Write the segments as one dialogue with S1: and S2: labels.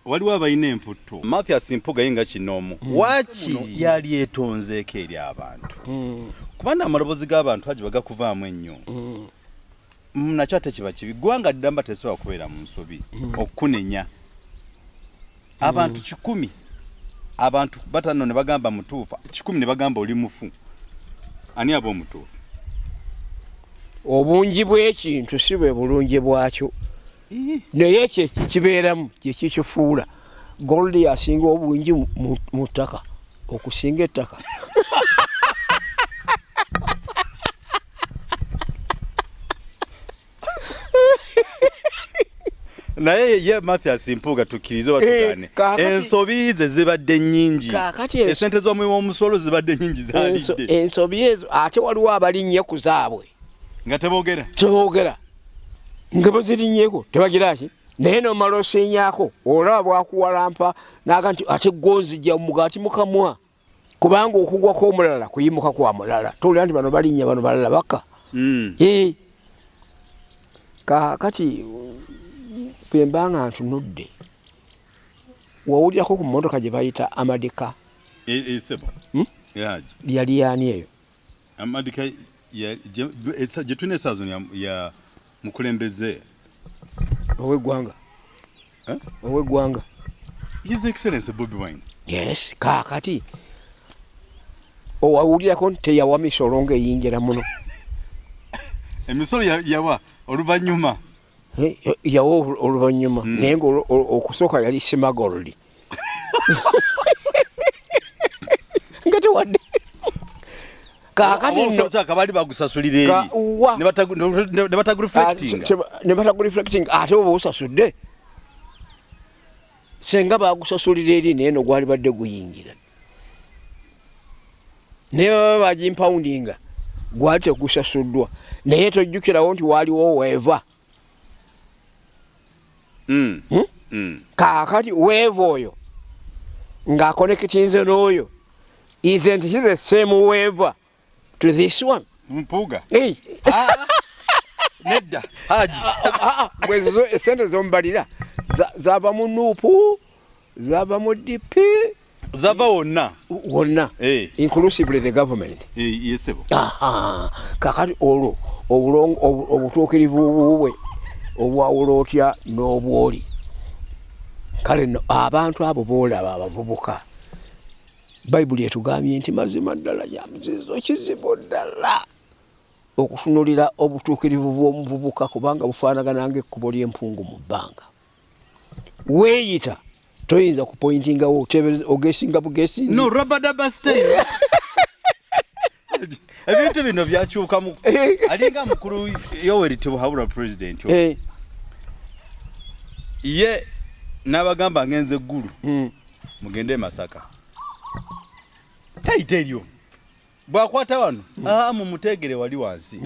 S1: waliwo abalina emputto Mathias Mpuga yinga kinomu waki yali etonzeeko eri abantu kubanga amalobozi g'abantu haji bagakuvaamu ennyo nakyo ate kiba kibi ggwanga ddamba tesobola kubeera mu nsobi okukunenya abantu 100 abantu batano ne bagamba mutuufu 10 ne bagamba oli mufu ani abo mutuufu
S2: obungi bw'ekintu si bwe bulungi bwakyo naye ekyo kibeeramu kyekikifuula gold yasinga obungi mu ttaka okusinga ettaka
S1: naye ye Mathias Mpuga tukirizo batugane ensobi ze zibadde nnyingi esente z'omuwi w'omusolo zibadde nnyingi zalidde
S2: ensobi ezo ate waliwo abalinnye ku zaabwe
S1: nga teboogera
S2: nga bazirinnyeko tebagira ki naye nomala osenyaako olaba bwakuwalampa naga nti ate gonzija mugati mukamwa kubanga okugwa kw'omulala kuyimuka kwa mulala towulira nti bano balinnya bano balala baka kati bwembanga ntunudde wawuliako ku mmotoka gye bayita amadika
S1: sebo
S2: yali yaani eyo
S1: amadika gye tulina esaazo ya mukulembeze
S2: ow'eggwanga ow'eggwanga
S1: His Excellency Bobi Wine
S2: yes kaakati owawulirako nti teyawa misolo ng'eyingira muno
S1: emisolo yawa oluvannyuma
S2: yawa oluvannyuma naye nga okusooka yali simagolodi nga tewadde
S1: kakati nno kabali bagusasulira eri ne
S2: batagureflecting ate oba osasudde senga bagusasulira eri naye no gwali badde guyingira naye baba bagimpoundinga gwali tegusasuddwa naye tojjukirawo nti waliwo weeva kaakati weeva oyo ng'akonekitinze n'oyo isn't he the same weeva to this one
S1: Mpuga
S2: nedda haji bwezo esente zombalira zaba mu nuupu zaba mu DP
S1: zaba wonna
S2: inclusively the government
S1: yesebo
S2: kakati olwo obutuukirivu bubwe obwawula otya n'obwoli kale no abantu abo boolaba abavubuka bayibuli etugambye nti mazima ddala ya muzizo kizibu ddala okufunulira obutuukirivu bw'omuvubuka kubanga bufaanagana ng'ekkubo ly'empungu mu bbanga weeyita toyinza kupointingawo ogesinga bugesinzi
S1: no rabadaba style ebintu bino byakyukamu alinga mukulu Yoweri Tibuhaburwa president ye n'abagamba ngenze eggulu mugende Masaka taiteryo bwakwata wano mumutegere wali wansi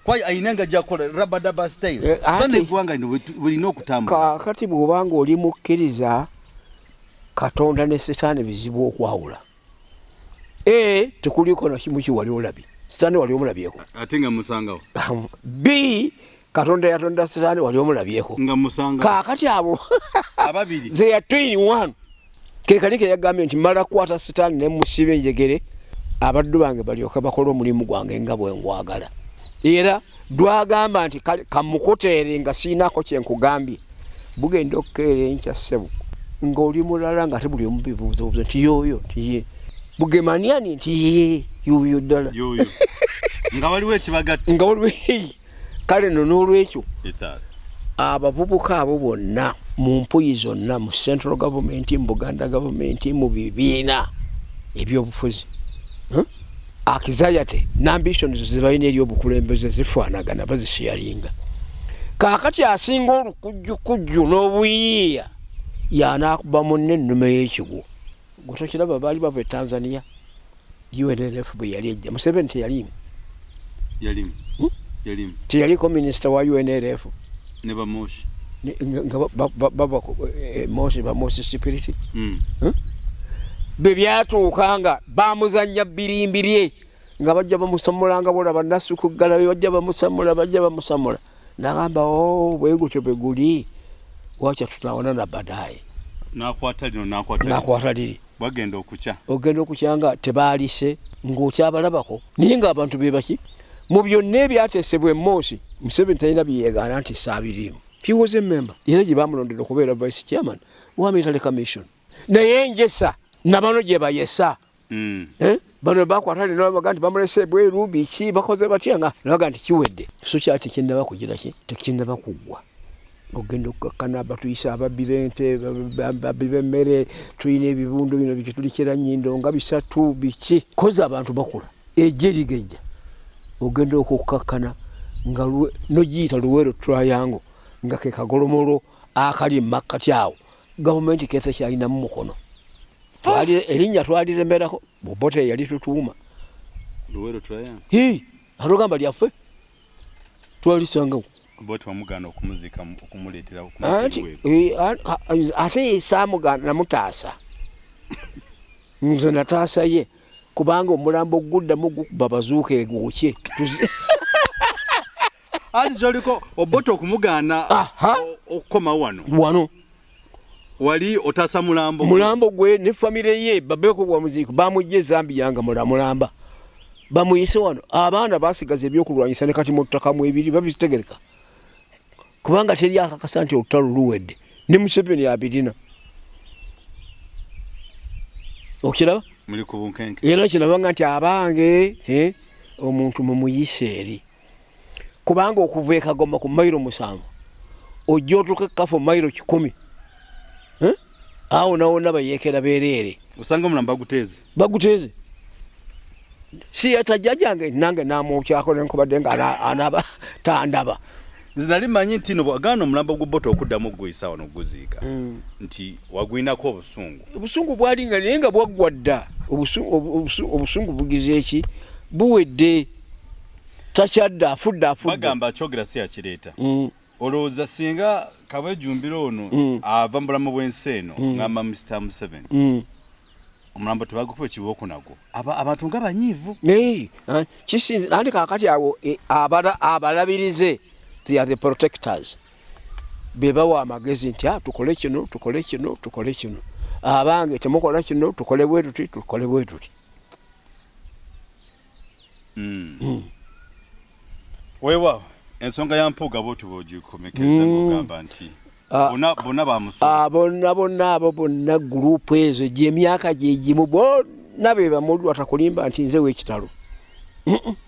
S1: kwa ainanga jakola rabadaba style sone gwanga bulina okutambula
S2: kakati bwobanga oli mukkiriza Katonda ne Setaani bizibu okwawula tekuliko na kimu kiwali olabi Setaani wali omulabyeko
S1: ate nga musangawo
S2: B Katonda yatonda Setaani wali omulabyeko
S1: nga musanga
S2: kakati abo
S1: ababiri
S2: they are two in one kekalike yagambye nti mala kwata Setaani ne musibe enjegere abaddu bange balyoka bakola omulimu gwange nga bwe ngwagala era dwagamba nti kamukoteere nga siinako kyenkugambye bugenda okukeera enkya ssebo ng'oli mulala nga tebuli omubibuuzabuuza nti yoyo nti bugemaniani nti yoyo ddala
S1: nga waliwo ekibagatta
S2: nga waliwo kale no n'olwekyo abavubuka abo bonna mu mpuyi zonna mu central government mu Buganda government mu bibiina ebyobufuzi akizayate n'ambitions zibalina eri obukulembeze zifaanagana bazisharinga kaakati asinga olukujjukujju n'obuyiiya y'anaakuba munne ennume y'ekigwo gutokiraba baali bava e Tanzania UNLF bwe yali ejja Museveni teyalimu teyaliko minisita wa UNLF
S1: ne bamoshi
S2: baba Moshi bamoshi security bebyatuuka nga bamuzanya birimbirye nga bajja bamusamulanga bolaba Nasuku Galabi bajja bamusamula nagamba bwe gutyo bwe guli wacha tutaonana baadaye nakwata liri
S1: bagenda okucha
S2: ogenda okukyanga tebaalise ng'okyabalabako naye ng'abantu be baki mu byonna ebyateesebwa emmoosi Museveni talina byeyegaana nti saabiriimu he was a member era gye bamulondera okubeera vice chairman wa military commission naye njesa nabano gye bayesa bano bakwata lino baga nti bamulese ebweru biki bakoze batya nga nabaga nti kiwedde so kyali tekinnaba kugira ki tekinnaba kuggwa ogenda okukakkana batuyisa ababbi b'ente babbi b'emmere tulina ebibundu bino bikitulikira nnyindo nga 3 biki koza abantu bakula ejje ligejja ogenda okukakkana nga nogiyita Luweero Triangle nga ke kagolomolo akali makkati awo gavumenti kese kyalina mu mukono erinnya twaliremerako Obote yali tutuuma
S1: Luweero Triangle
S2: alogamba lyaffe twalisangawo
S1: Obote wamugana okumuzika okumuleetera
S2: ate saamugana namutaasa nze nataasa ye kubanga omulambo guddamu gukuba bazuuka egukye
S1: ati kyoliko Obote okumugana okukoma wano wali otasa mulambo
S2: gwe ne famire ye babeko bwa muziki bamujje Zambia nga mulamba bamuyise wano abaana basigaza ebyokulwanyisa ne kati mu ttaka mu ebiri babitegereka kubanga teri akakasa nti olutalo luwedde ne Museveni abirina okiraba
S1: muli ku bunkenke
S2: era kinabanga nti abange omuntu mumuyise eri kubanga okuva e Kagoma ku mayiro 7 ojja otuuka Kafo mayiro 10 awo nawo nabayekera bereere
S1: usanga mulamba
S2: baguteeze si yatajjajange nange namwokyako nenkubadde nga anaba tandaba
S1: zinali manyi nti no bwagano mulamba gw'Obote okuddamu gwisa wano guziika nti wagwinako
S2: obusungu bwalinga naye nga bwaggwa dda obusungu bugize eki buwedde takyadda afudde
S1: bagamba kyogera si yakireeta olowooza singa Kabwejumbiro ono ava mu bulamu bw'ensi eno ngamba Mr. Museveni omulambo tebagukuba ekibooko nagwo abantu nga banyiivu
S2: kisinze nandi kaakati awo abalabirize they are the protectors bebawa amagezi nti tukole kino abange temukola kino tukole bwe tuti
S1: wewa ensonga ya Mpuuga bw'otu bw'ogikomekereza ng'ogamba nti bonna bamusoma
S2: bonna abo bonna gurupu ezo gy'emyaka gyegimu bonna be bamulwa takulimba nti nze w'ekitalo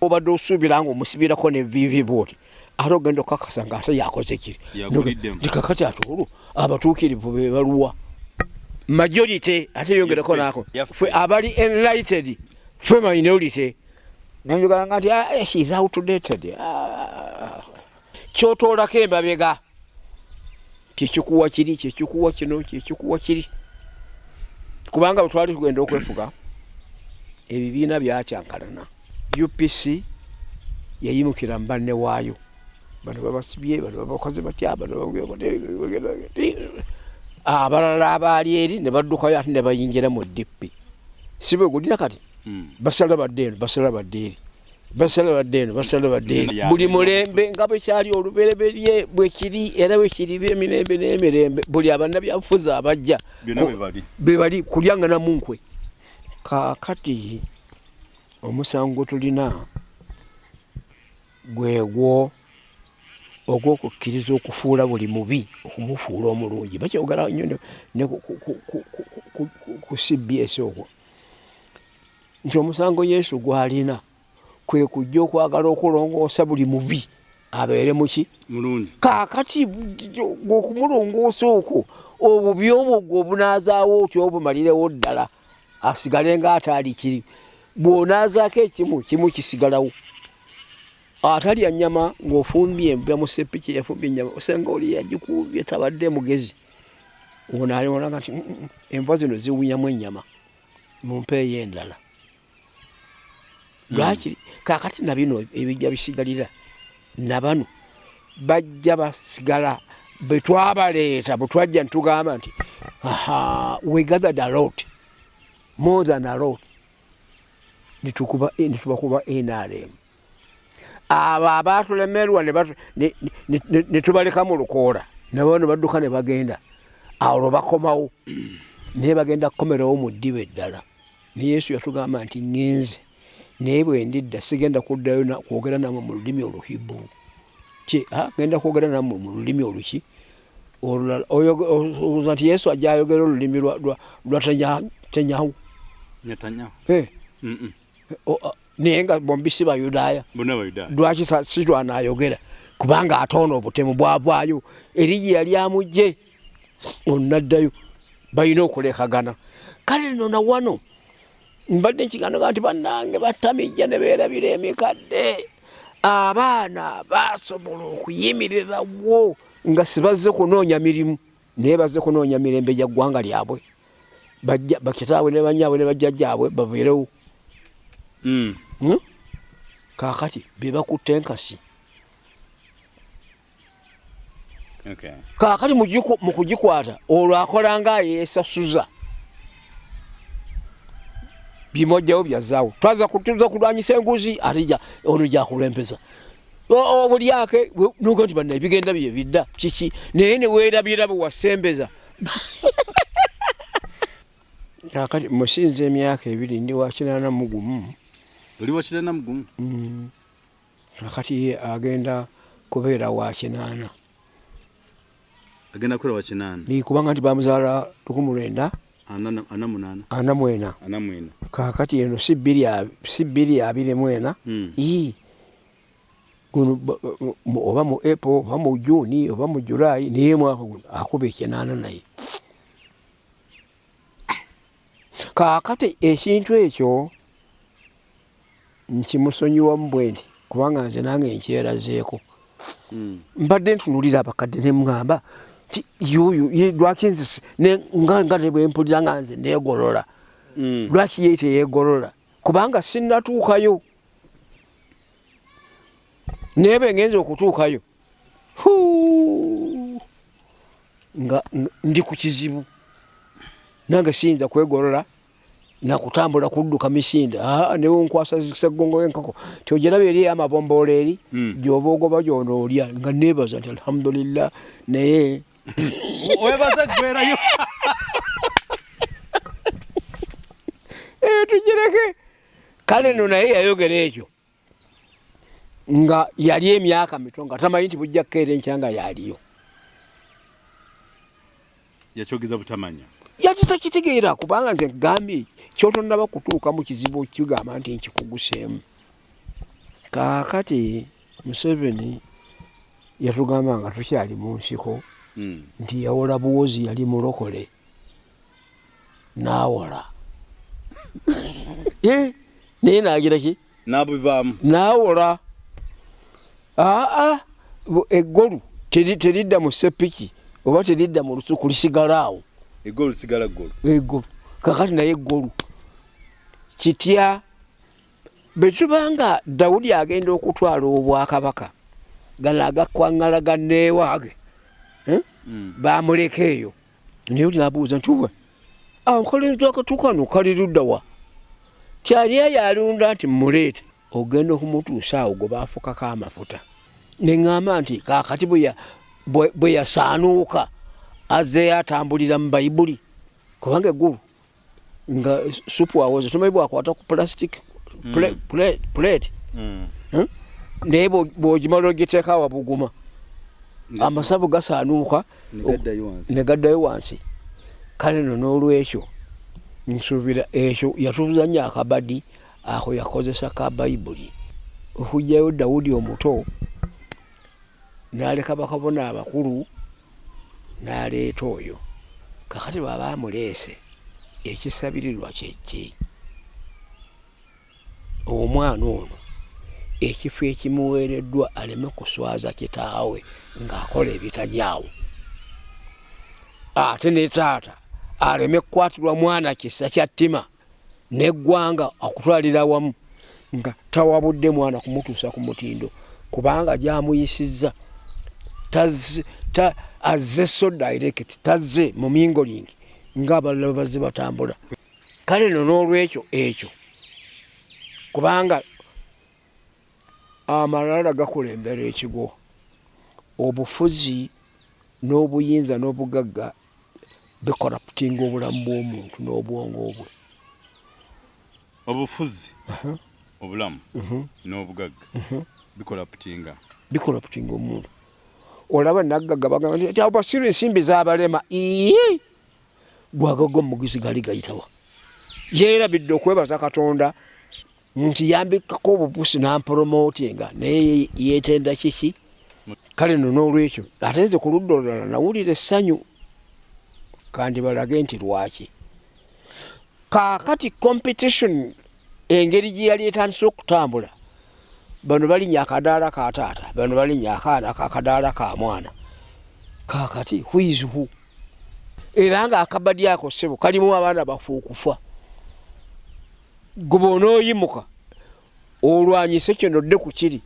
S2: obadde osuubira nga omusibirako ne vivi bwoti ate ogenda okakasa nga ate yakoze kiri kakati ate olwo abatuukirivu be baluwa majority ate yongerako naako ffe abali enlighted ffe minority nanjogala nga nti she's outdated kyotoolako emabega kyekikuwa kiri kyekikuwa kino kyekikuwa kiri kubanga bwe twali tugenda okwefuga ebibiina byakyankalana UPC yayimukira mu banne waayo bano babasibye bano babakoze batya bano abalala abaali eri ne baddukayo ate ne bayingira mu DP si bwe gulina kati basala badde eno buli mulembe nga bwe kyali olubereberye bwe kiri era bwe kiri emirembe n'emirembe buli abannabyabufuzi abajja be bali kulyanga namunkwe kaakati omusango tulina gwegwo ogw'okukkiriza okufuula buli mubi okumufuula omulungi bakyogera nnyo ne ku CBS okwo nti omusango Yesu gwalina kwe kujja okwagala okulongoosa buli mubi abeere muki
S1: mulungi
S2: kaakati okumulongoosa okwo obubi obwo gwobunaazaawo otyo obumalirewo ddala asigale ng'ataali kiri bw'onaazaako kimu kisigalawo atalya nnyama ng'ofumbye embya mu seppiki yafumbye ennyama osenga oli yagikuubye tabadde mugezi ono aliwonaga nti enva zino ziwunyamu ennyama mumpeeyo endala lwaki kaakati nabino ebijja bisigalira nabano bajja basigala bwe twabaleeta bwe twajja ntugamba nti we gathered a lot more than a lot nitubakuba NRM abo abaatulemerwa ne tubaleka mu lukoola nabo ne badduka ne bagenda awo bakomawo naye bagenda kukomerawo mu ddiba eddala ne Yesu yatugamba nti ŋŋenze naye bwe ndidda sigenda kuddayo kwogera nammwe mu lulimi oluhiburu genda kwogera nammwe mu lulimi oluki olowooza nti Yesu ajja ayogera olulimi lwa Tenyahu naye nga bombi si Bayudaaya lwaki si lwanaayogera kubanga atoona obutemu bwavaayo erigiya lyamugje onaddayo balina okulekagana kale nno na wano mbadde nkigandaga nti bannange batamijja ne beerabira emikadde abaana basobola okuyimirirawo nga sibazze kunoonya mirimu naye bazze kunoonya mirembe gya ggwanga lyabwe bakitaabwe ne banyaabwe ne bajjajjaabwe babeerewo kaakati be bakutte enkasi kaakati mu kugikwata olwo akola nga yeesasuza bimojjawo byazzaawo tuza kulwanyisa enguzi ate ono gyakulempeza obulyake nuga nti banna ebigenda bye bidda kiki naye ne weerabira bwe wasembeza kaakati musinza emyaka 2 ndi wa 81
S1: oli wa 81
S2: kaakati ye agenda kubeera wa 8
S1: agenda kubeera wa 8
S2: kubanga nti bamuzaala 1948 kaakati eno si 224 guno oba mu April oba mu June oba mu July naye mwaka guno akuba 8 naye kaakati ekintu ekyo nkimusonyiwamu bwe nti kubanga nze nange nkyerazeeko mbadde ntunulira abakadde ne mugamba nti yuyu lwaki nze nga bwempulira nga nze neegolola lwaki ye teyeegolola kubanga sinnatuukayo naye bwe ngenza okutuukayo nga ndi ku kizibu nange siyinza kwegolola nakutambula kudduka misinde newe nkwasa ziseggongo enkako tyogiraba eri amabomboolo eri gyoba ogoba gyonoolya nga neebaza nti alhamdulillah naye
S1: webaza gwerayo
S2: tugireke kale no naye yayogera ekyo nga yali emyaka mito nga tamanyi nti bujja kukeera enkyanga yaliyo
S1: yakyogeza butamanya
S2: yali takitegeera kubanga nze gambye kyotonnaba kutuuka mu kizibu okigamba nti nkikuguseemu kaakati Museveni yatugamba nga tukyali mu nsiko nti yawola buwozi yali mulokole n'awola naye nagira ki
S1: nabivaamu
S2: n'awola eggolu teridda mu sepiki oba teridda mu lusuku lisigalaawo
S1: eggolu lisigala
S2: eggolu kakati naye eggolu kitya bwe tubanga Dawudi agenda okutwala obwakabaka gano agakwaŋŋala ganneewaage bamuleka eyo naye oli nabuuza nti we akalenzi akatuukano kali ludda wa kyali yalunda nti muleete ogenda okumutuusa awo gwe baafukako amafuta ne ŋŋamba nti kaakati bwe yasaanuuka azzeeyo atambulira mu Bayibuli kubanga eggulu nga supu awoze tomanyi bwakwata ku plastic plate naye bw'ogimala ogiteeka wabuguma amasavu gasaanuuka negaddayo wansi kale no n'olwekyo nsuubira ekyo yatuzanya akabadi ako yakozesa ka Bayibuli okugyayo Dawudi omuto n'aleka bakabona abakulu n'aleeta oyo kakati baba amuleese ekisabirirwa kyeki omwana ono ekifo ekimuweereddwa aleme kuswaza kitaawe ng'akola ebitajaawo ate ne taata aleme kukwatirwa mwana kisa kya ttima n'eggwanga okutwalira wamu nga tawabudde mwana kumutuusa ku mutindo kubanga gyamuyisizza azze so direct tazze mu mingolingi ng'abalala bazze batambula kale no n'olwekyo ekyo kubanga amalala gakulembera ekigo obufuzi n'obuyinza n'obugagga bikoraputinga obulamu bw'omuntu n'obwongo bwe.
S1: obufuzi obulamu n'obugagga
S2: bikoraputinga omuntu. Olaba naggaga bagamba nti abo basiru ensimbi z'abalema gwagaga omugisi gali gayitawa. Yeerabidde okwebaza Katonda nti yambikako obupusi n'amporomotinga naye yeetenda kiki. Kale nno n'olwekyo ate nze ku ludda olulala nawulira essanyu kandi balage nti lwaki. Kaakati competition engeri gye yali etandise okutambula, bano balinnya akadaala ka taata, bano balinnya akaana kakadaala ka mwana. Kaakati who is who? Era nga akabadi ako ssebo kalimu abaana bafu okufa. Gwe onooyimuka olwanyise kino dde ku kiri,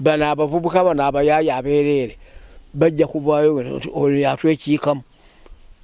S2: bano abavubuka bano abayaayi abeereere bajja kuvaayo nti oyo yatwekiikamu.